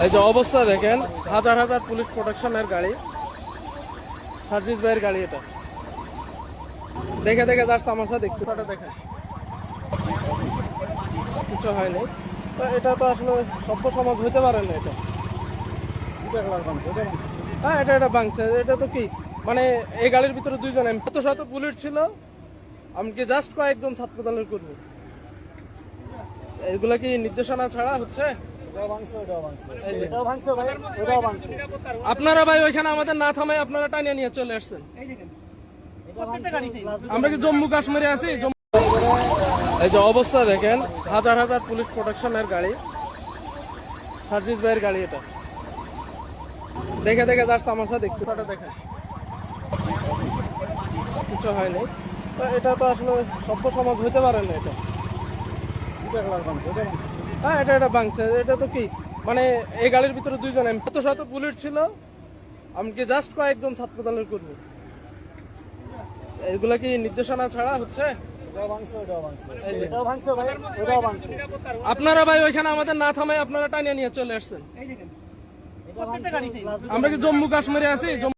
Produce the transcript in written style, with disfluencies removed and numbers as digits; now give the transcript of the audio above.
এই যে অবস্থা দেখেন, হাজার হাজার পুলিশ প্রোটেকশনের গাড়ি, সার্জিস ভাইয়ের গাড়ি। এটা দেখে দেখে জাস্ট তামাশা দেখতে দেখেন, কিছু হয়নি। তো এটা তো আসলে সভ্য সমাজ হইতে পারে না। এটা হ্যাঁ, এটা ভাঙছে। এটা তো কি মানে এই গাড়ির ভিতরে দুইজন শত শত পুলিশ ছিল, আমি কি জাস্ট কয়েকজন ছাত্র দলের কর্মী। এগুলা কি নির্দেশনা ছাড়া হচ্ছে? আপনারা ভাই ওইখানে আমাদের না থামায় আপনারা টানিয়ে নিয়ে চলে আসছেন। আমরা কি জম্মু কাশ্মীরে আছি? এই যে অবস্থা দেখেন, হাজার হাজার পুলিশ প্রোটেকশনের গাড়ি, সার্জিস ভাইয়ের গাড়ি। এটা দেখে দেখে জাস্ট তামাশা দেখতে দেখেন, কিছু হয়নি। তো এটা তো আসলে সভ্য সমাজ হইতে পারে না। এটা হ্যাঁ, এটা ভাঙছে। এটা তো কি মানে এই গাড়ির ভিতরে দুইজন শত শত পুলিশ ছিল, আমি কি জাস্ট কয়েকজন ছাত্র দলের কর্মী। এগুলা কি নির্দেশনা ছাড়া হচ্ছে? আপনারা ভাই ওইখানে আমাদের না থামায় আপনারা টানিয়ে নিয়ে চলে আসছেন। আমরা কি জম্মু কাশ্মীরে আছি?